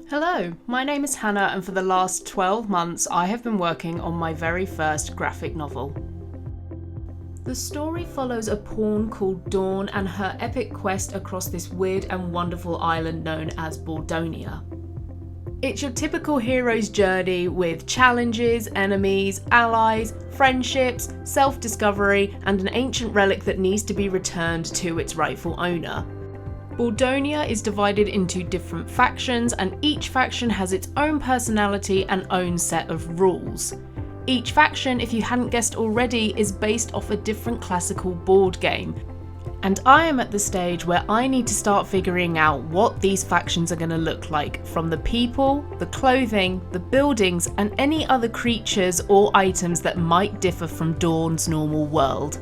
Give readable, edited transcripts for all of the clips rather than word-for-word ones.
Hello, my name is Hannah, and for the last 12 months I have been working on my very first graphic novel. The story follows a pawn called Dawn and her epic quest across this weird and wonderful island known as Bordonia. It's your typical hero's journey with challenges, enemies, allies, friendships, self-discovery, and an ancient relic that needs to be returned to its rightful owner. Bordonia is divided into different factions, and each faction has its own personality and own set of rules. Each faction, if you hadn't guessed already, is based off a different classical board game. And I am at the stage where I need to start figuring out what these factions are going to look like, from the people, the clothing, the buildings, and any other creatures or items that might differ from Dawn's normal world.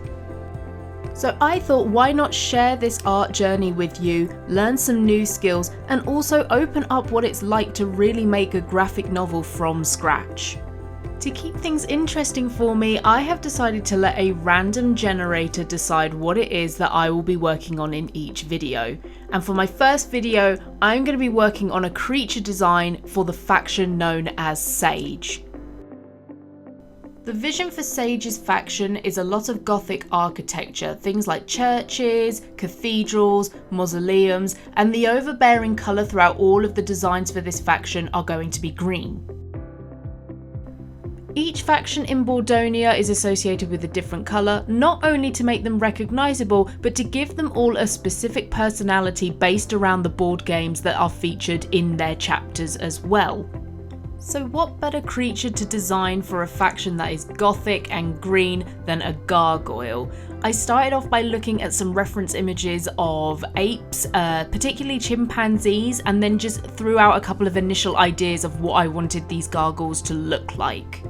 So I thought, why not share this art journey with you, learn some new skills, and also open up what it's like to really make a graphic novel from scratch. To keep things interesting for me, I have decided to let a random generator decide what it is that I will be working on in each video. And for my first video, I'm going to be working on a creature design for the faction known as Sage. The vision for Sage's faction is a lot of Gothic architecture, things like churches, cathedrals, mausoleums, and the overbearing colour throughout all of the designs for this faction are going to be green. Each faction in Bordonia is associated with a different colour, not only to make them recognisable, but to give them all a specific personality based around the board games that are featured in their chapters as well. So what better creature to design for a faction that is gothic and green than a gargoyle? I started off by looking at some reference images of apes, particularly chimpanzees, and then just threw out a couple of initial ideas of what I wanted these gargoyles to look like.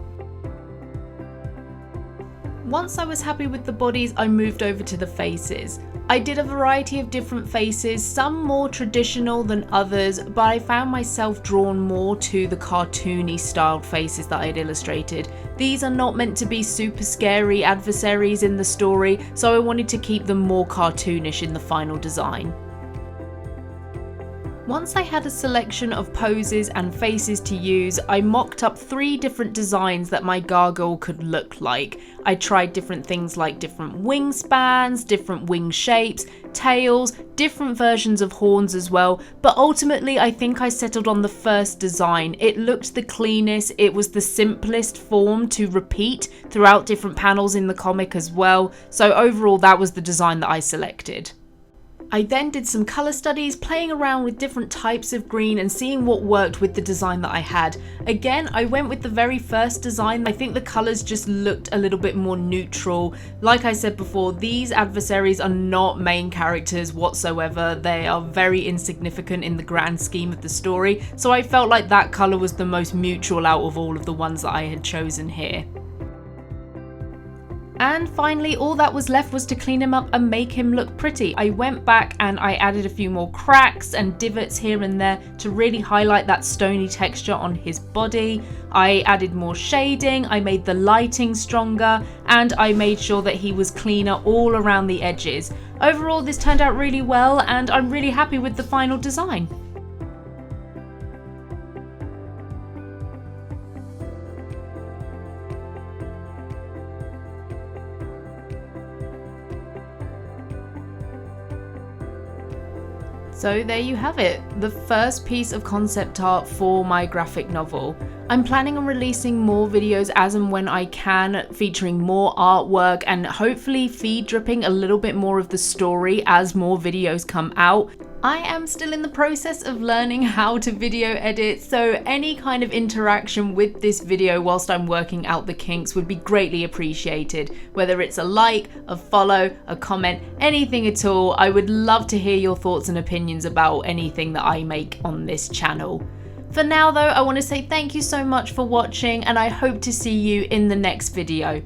Once I was happy with the bodies, I moved over to the faces. I did a variety of different faces, some more traditional than others, but I found myself drawn more to the cartoony styled faces that I had illustrated. These are not meant to be super scary adversaries in the story, so I wanted to keep them more cartoonish in the final design. Once I had a selection of poses and faces to use, I mocked up 3 different designs that my gargoyle could look like. I tried different things like different wingspans, different wing shapes, tails, different versions of horns as well, but ultimately I think I settled on the first design. It looked the cleanest, it was the simplest form to repeat throughout different panels in the comic as well, so overall that was the design that I selected. I then did some colour studies, playing around with different types of green and seeing what worked with the design that I had. Again, I went with the very first design. I think the colours just looked a little bit more neutral. Like I said before, these adversaries are not main characters whatsoever. They are very insignificant in the grand scheme of the story, so I felt like that colour was the most neutral out of all of the ones that I had chosen here. And finally, all that was left was to clean him up and make him look pretty. I went back and I added a few more cracks and divots here and there to really highlight that stony texture on his body. I added more shading, I made the lighting stronger, and I made sure that he was cleaner all around the edges. Overall, this turned out really well, and I'm really happy with the final design. So there you have it, the first piece of concept art for my graphic novel. I'm planning on releasing more videos as and when I can, featuring more artwork and hopefully feed dripping a little bit more of the story as more videos come out. I am still in the process of learning how to video edit, so any kind of interaction with this video whilst I'm working out the kinks would be greatly appreciated. Whether it's a like, a follow, a comment, anything at all, I would love to hear your thoughts and opinions about anything that I make on this channel. For now though, I want to say thank you so much for watching, and I hope to see you in the next video.